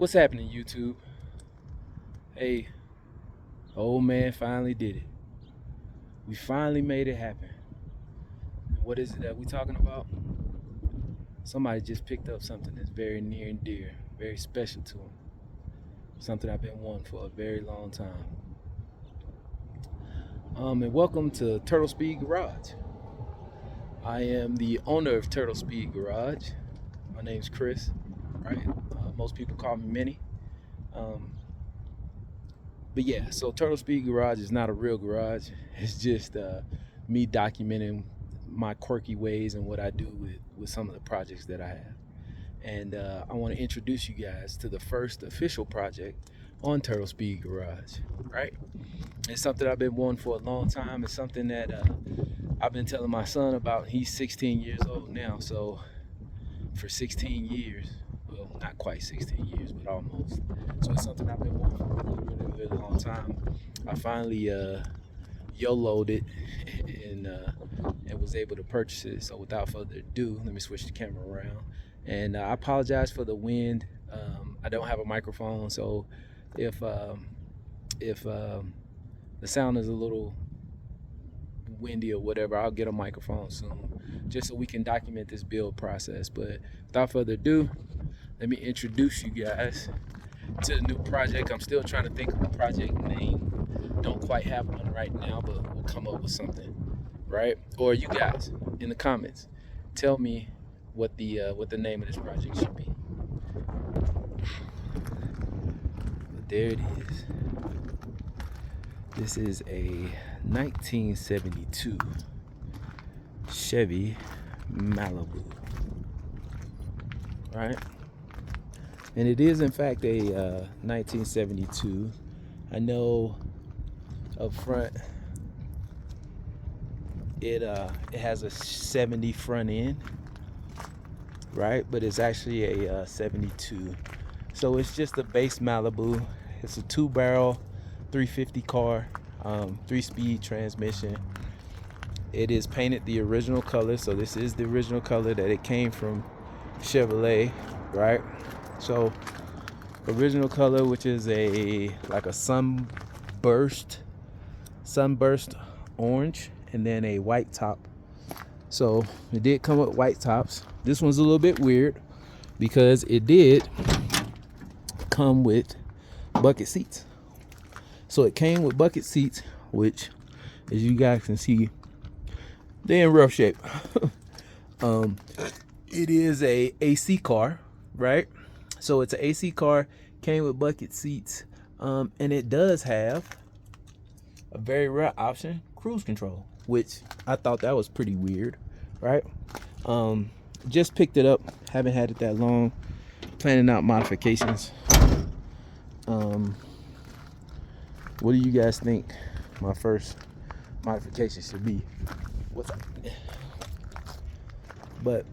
What's happening, YouTube? Hey, old man finally did it. We finally made it happen. What is it that we talking about? Somebody just picked up something that's very near and dear, very special to them. Something I've been wanting for a very long time. And welcome to Turtle Speed Garage. I am the owner of Turtle Speed Garage. My name's Chris, right? Most people call me Minni. But yeah, so Turtle Speed Garage is not a real garage. It's just me documenting my quirky ways and what I do with some of the projects that I have. And I want to introduce you guys to the first official project on Turtle Speed Garage, right? It's something I've been wanting for a long time. It's something that I've been telling my son about. He's 16 years old now, so for 16 years, well, not quite 16 years, but almost. So it's something I've been wanting for a really long time. I finally YOLO'd it and was able to purchase it. So without further ado, let me switch the camera around. And I apologize for the wind. I don't have a microphone, so if the sound is a little windy or whatever, I'll get a microphone soon, just so we can document this build process. But without further ado, let me introduce you guys to the new project. I'm still trying to think of a project name. Don't quite have one right now, but we'll come up with something, right? Or you guys in the comments, tell me what the name of this project should be. But there it is. This is a 1972 Chevy Malibu, right? And it is in fact a 1972. I know up front it has a 70 front end, right? But it's actually a 72. So it's just a base Malibu. It's a 2-barrel 350 car, 3-speed transmission. It is painted the original color, so this is the original color that it came from Chevrolet, right? So original color, which is like a sunburst orange, and then a white top. So it did come with white tops. This one's a little bit weird because it did come with bucket seats. So it came with bucket seats, which, as you guys can see, they're in rough shape. It is a AC car, right? So it's an AC car, came with bucket seats, and it does have a very rare option, cruise control, which I thought that was pretty weird, right? Just picked it up, haven't had it that long, planning out modifications. What do you guys think my first modification should be? What's up? But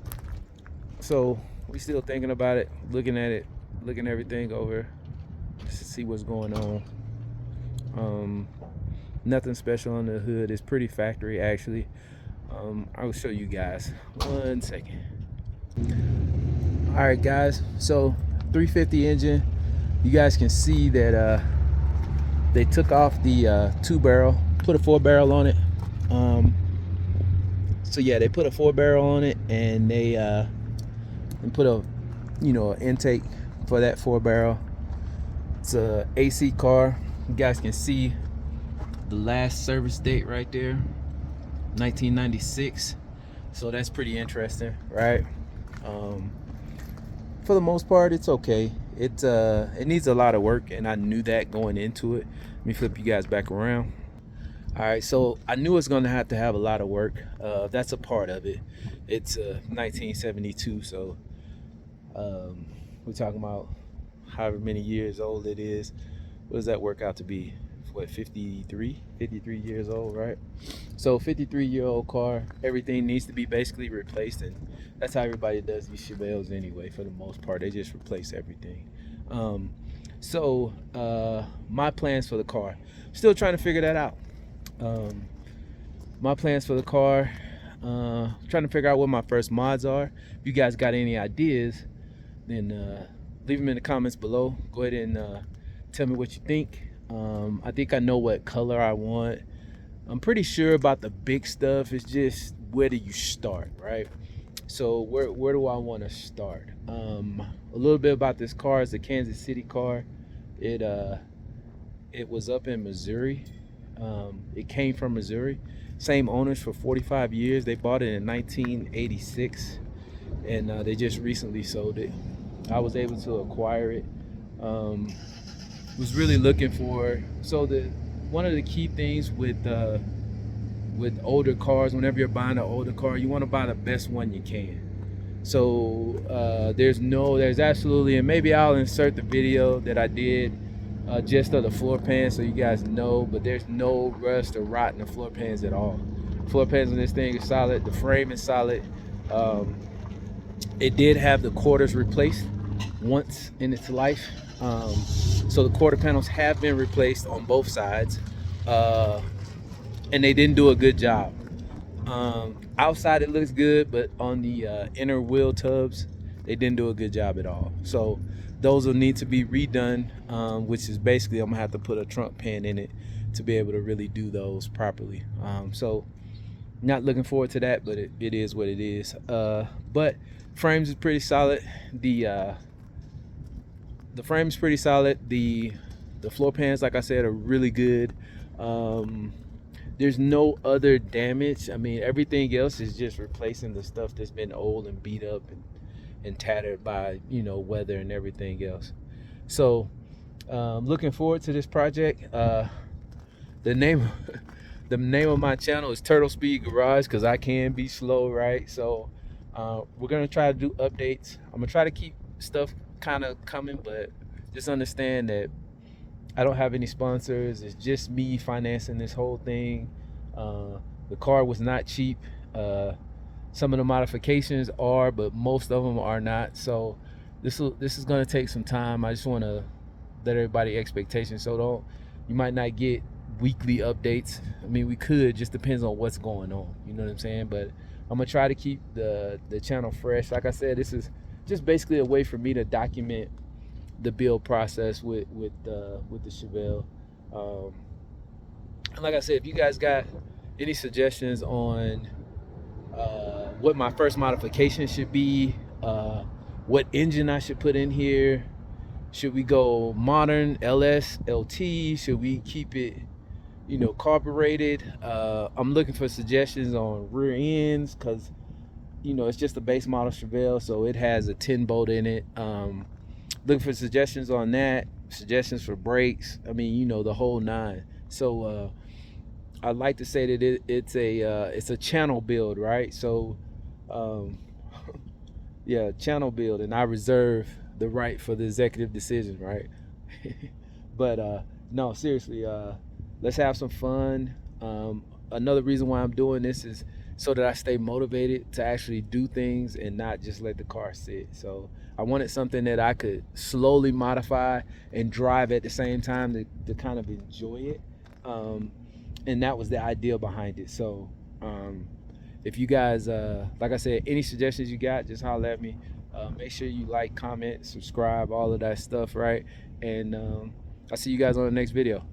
so we still thinking about it, looking everything over to see what's going on. Nothing special on the hood. It's pretty factory actually. I will show you guys 1 second. All right guys, so 350 engine. You guys can see that they took off the 2-barrel, put a 4-barrel on it. So yeah, they put a 4-barrel on it, and they put a an intake for that 4-barrel. It's a AC car. You guys can see the last service date right there, 1996. So that's pretty interesting, right? For the most part, it's okay. It needs a lot of work, and I knew that going into it. Let me flip you guys back around. All right, so I knew it's going to have a lot of work. That's a part of it. It's 1972, so we're talking about however many years old it is. What does that work out to be? What, 53 years old, right? So 53-year-old car, everything needs to be basically replaced, and that's how everybody does these Chevelles anyway. For the most part, they just replace everything. So my plans for the car, still trying to figure that out. My plans for the car, trying to figure out what my first mods are. If you guys got any ideas, then leave them in the comments below. Go ahead and tell me what you think. I think I know what color I want. I'm pretty sure about the big stuff. It's just where do you start, right? So where do I want to start? A little bit about this car. It's a Kansas City car. It was up in Missouri. It came from Missouri. Same owners for 45 years. They bought it in 1986, and they just recently sold it. I was able to acquire it. Was really looking for, so one of the key things with older cars, whenever you're buying an older car, you want to buy the best one you can. So there's absolutely, and maybe I'll insert the video that I did just of the floor pans so you guys know, but there's no rust or rot in the floor pans at all. Floor pans on this thing is solid. The frame is solid. It did have the quarters replaced once in its life. So the quarter panels have been replaced on both sides, and they didn't do a good job. Outside it looks good, but on the inner wheel tubs, they didn't do a good job at all. So those will need to be redone, which is basically I'm gonna have to put a trunk pan in it to be able to really do those properly. So not looking forward to that, but it is what it is. But frames is pretty solid. The frame is pretty solid. The floor pans, like I said, are really good. There's no other damage. I mean, everything else is just replacing the stuff that's been old and beat up and tattered by, you know, weather and everything else. So looking forward to this project. The name of my channel is Turtle Speed Garage, because I can be slow, right? So we're gonna try to do updates. I'm gonna try to keep stuff kind of coming, but just understand that I don't have any sponsors. It's just me financing this whole thing. The car was not cheap. Some of the modifications are, but most of them are not. So this is going to take some time. I just want to let everybody expectations. So you might not get weekly updates. I mean, we could, just depends on what's going on. You know what I'm saying? But I'm gonna try to keep the channel fresh. Like I said, this is just basically a way for me to document the build process with the Chevelle. And like I said, if you guys got any suggestions on what my first modification should be, what engine I should put in here, should we go modern, LS, LT, should we keep it, you know, carbureted? I'm looking for suggestions on rear ends, because, you know, it's just a base model Chevelle, so it has a 10 bolt in it. Looking for suggestions on that, suggestions for brakes. I mean, you know, the whole nine. So I'd like to say that it's a channel build, right? So yeah, channel build, and I reserve the right for the executive decision, right? But no, seriously, let's have some fun. Another reason why I'm doing this is so that I stay motivated to actually do things and not just let the car sit. So I wanted something that I could slowly modify and drive at the same time to kind of enjoy it. And that was the idea behind it. So if you guys, like I said, any suggestions you got, just holler at me. Make sure you like, comment, subscribe, all of that stuff, right? And I'll see you guys on the next video.